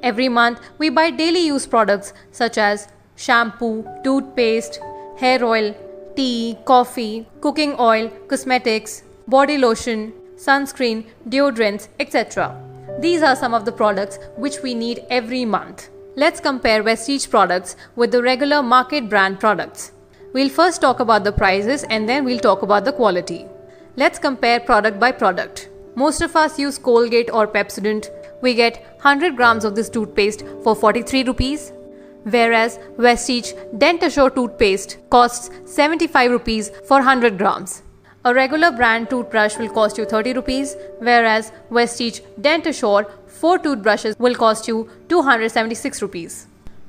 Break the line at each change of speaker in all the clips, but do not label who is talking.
Every month, we buy daily use products such as shampoo, toothpaste, hair oil, tea, coffee, cooking oil, cosmetics, body lotion, sunscreen, deodorants, etc. These are some of the products which we need every month. Let's compare Vestige products with the regular market brand products. We'll first talk about the prices and then we'll talk about the quality. Let's compare product by product. Most of us use Colgate or Pepsodent. We get 100 grams of this toothpaste for 43 rupees, whereas Vestige Dent Assure toothpaste costs 75 rupees for 100 grams. A regular brand toothbrush will cost you 30 rupees, whereas Vestige Dent Assure 4 toothbrushes will cost you 276 rupees.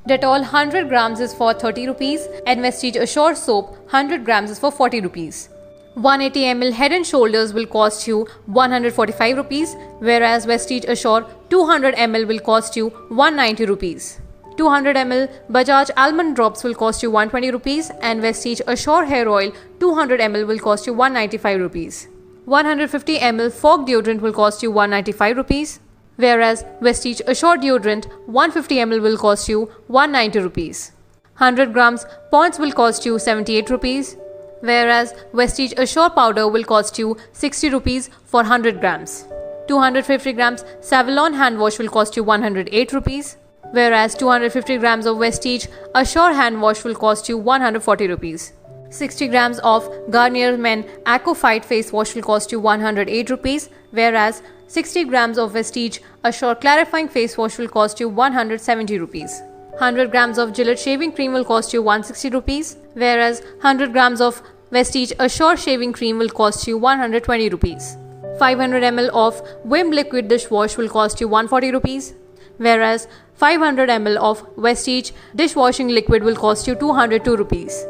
Dettol 100 grams is for 30 rupees and Vestige Assure soap 100 grams is for 40 rupees. 180 ml Head and Shoulders will cost you 145 rupees, whereas Vestige Assure 200 ml will cost you 190 rupees. 200 ml Bajaj Almond Drops will cost you 120 rupees and Vestige Assure Hair Oil 200 ml will cost you 195 rupees. 150 ml Fog Deodorant will cost you 195 rupees, whereas Vestige Assure Deodorant 150 ml will cost you 190 rupees. 100 grams Ponds will cost you 78 rupees, whereas Vestige Assure Powder will cost you 60 rupees for 100 grams. 250 grams Savlon Hand Wash will cost you 108 rupees, whereas 250 grams of Vestige Assure Hand Wash will cost you 140 rupees. 60 grams of Garnier Men Aqua Fight Face Wash will cost you 108 rupees, whereas 60 grams of Vestige Assure Clarifying Face Wash will cost you 170 rupees. 100 grams of Gillette Shaving Cream will cost you 160 rupees, whereas 100 grams of Vestige Assure Shaving Cream will cost you 120 rupees. 500 ml of Vim Liquid Dishwash will cost you 140 rupees, whereas 500 ml of Vestige Dishwashing Liquid will cost you 202 rupees.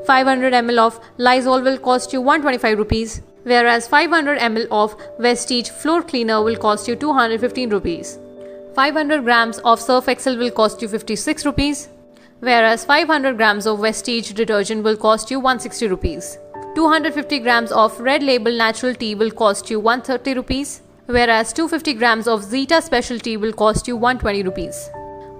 500 ml of Lysol will cost you 125 rupees, whereas 500 ml of Vestige Floor Cleaner will cost you 215 rupees. 500 grams of Surf Excel will cost you 56 rupees, whereas 500 grams of Vestige detergent will cost you 160 rupees. 250 grams of Red Label Natural Tea will cost you 130 rupees, whereas 250 grams of Zeta Special Tea will cost you 120 rupees.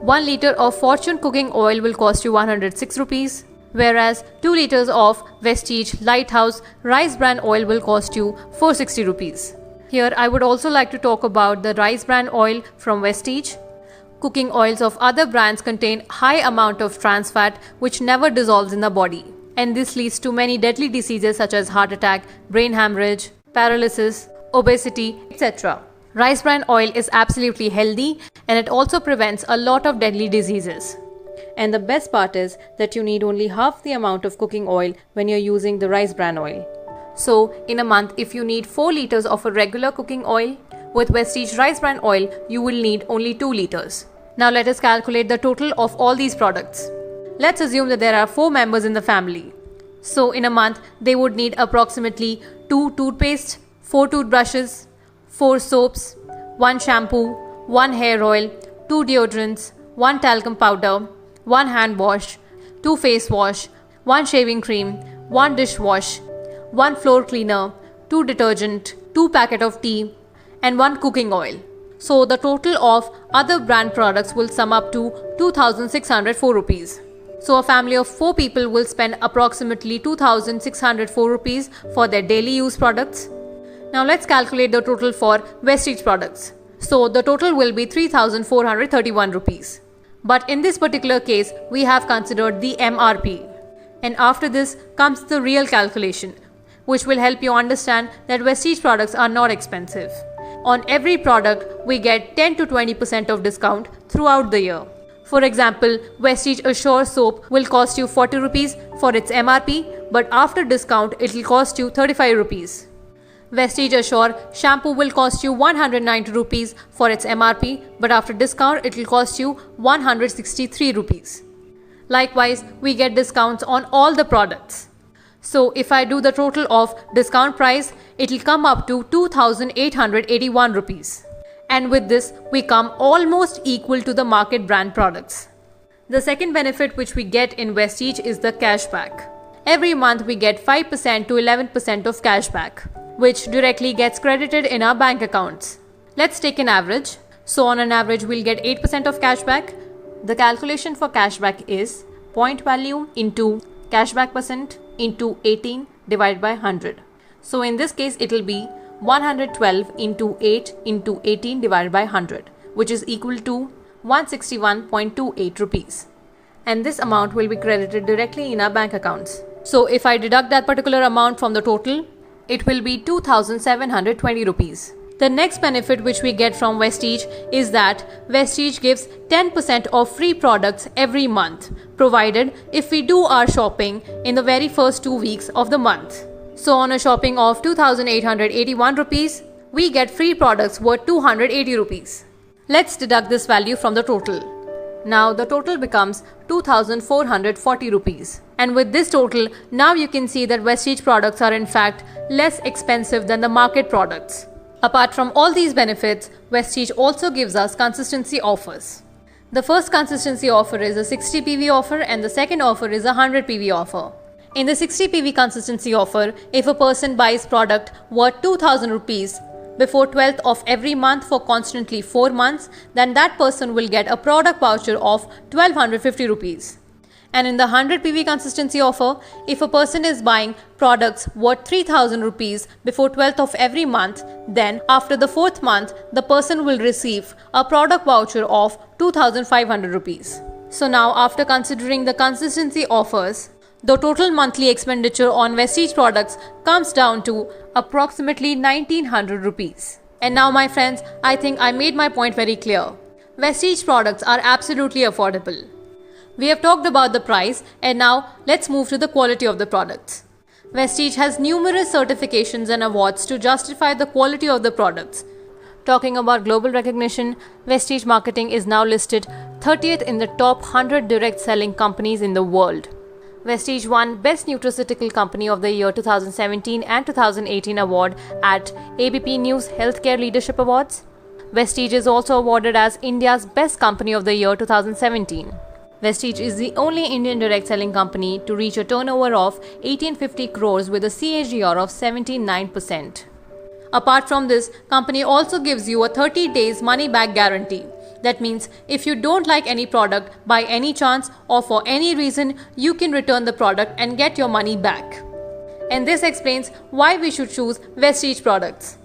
1 liter of Fortune Cooking Oil will cost you 106 rupees, whereas 2 liters of Vestige Lighthouse Rice Bran Oil will cost you 460 rupees. Here I would also like to talk about the Rice Bran Oil from Vestige. Cooking oils of other brands contain high amount of trans fat which never dissolves in the body, and this leads to many deadly diseases such as heart attack, brain hemorrhage, paralysis, obesity, etc. Rice bran oil is absolutely healthy and it also prevents a lot of deadly diseases. And the best part is that you need only half the amount of cooking oil when you're using the rice bran oil. So in a month, if you need 4 liters of a regular cooking oil, with Vestige Rice Bran Oil, you will need only 2 liters. Now let us calculate the total of all these products. Let's assume that there are 4 members in the family. So in a month, they would need approximately 2 toothpaste, 4 toothbrushes, 4 soaps, 1 shampoo, 1 hair oil, 2 deodorants, 1 talcum powder, 1 hand wash, 2 face wash, 1 shaving cream, 1 dishwash, 1 floor cleaner, 2 detergent, 2 packet of tea, and 1 cooking oil. So the total of other brand products will sum up to 2,604 rupees. So a family of 4 people will spend approximately 2,604 rupees for their daily use products. Now let's calculate the total for Vestige products. So the total will be 3,431 rupees. But in this particular case, we have considered the MRP. And after this comes the real calculation, which will help you understand that Vestige products are not expensive. On every product, we get 10 to 20% of discount throughout the year. For example, Vestige Assure soap will cost you 40 rupees for its MRP, but after discount, it will cost you 35 rupees. Vestige Assure shampoo will cost you 190 rupees for its MRP, but after discount, it will cost you 163 rupees. Likewise, we get discounts on all the products. So if I do the total of discount price, it will come up to 2,881 rupees. And with this, we come almost equal to the market brand products. The second benefit which we get in Vestige is the cashback. Every month we get 5% to 11% of cashback, which directly gets credited in our bank accounts. Let's take an average. So on an average, we'll get 8% of cashback. The calculation for cashback is point value into cashback percent into 18 divided by 100. So in this case, it will be 112 into 8 into 18 divided by 100, which is equal to 161.28 rupees. And this amount will be credited directly in our bank accounts. So if I deduct that particular amount from the total, it will be 2,720 rupees. The next benefit which we get from Vestige is that Vestige gives 10% of free products every month, provided if we do our shopping in the very first 2 weeks of the month. So on a shopping of 2,881 rupees, we get free products worth 280 rupees. Let's deduct this value from the total. Now the total becomes 2,440 rupees. And with this total, now you can see that Vestige products are in fact less expensive than the market products. Apart from all these benefits, Vestige also gives us consistency offers. The first consistency offer is a 60 PV offer and the second offer is a 100 PV offer. In the 60 PV consistency offer, if a person buys product worth 2,000 rupees before 12th of every month for constantly 4 months, then that person will get a product voucher of 1,250 rupees. And in the 100 PV consistency offer, if a person is buying products worth 3,000 rupees before 12th of every month, then after the 4th month, the person will receive a product voucher of 2,500 rupees. So now after considering the consistency offers, the total monthly expenditure on Vestige products comes down to approximately 1,900 rupees. And now my friends, I think I made my point very clear. Vestige products are absolutely affordable. We have talked about the price and now let's move to the quality of the products. Vestige has numerous certifications and awards to justify the quality of the products. Talking about global recognition, Vestige Marketing is now listed 30th in the top 100 direct selling companies in the world. Vestige won Best Nutraceutical Company of the Year 2017 and 2018 award at ABP News Healthcare Leadership Awards. Vestige is also awarded as India's Best Company of the Year 2017. Vestige is the only Indian direct selling company to reach a turnover of 1850 crores with a CAGR of 79%. Apart from this, company also gives you a 30 days money back guarantee. That means if you don't like any product by any chance or for any reason, you can return the product and get your money back. And this explains why we should choose Vestige products.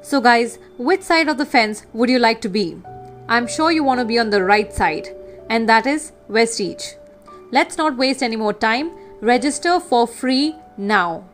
So guys, which side of the fence would you like to be? I'm sure you want to be on the right side, and that is Vestige. Let's not waste any more time. Register for free now.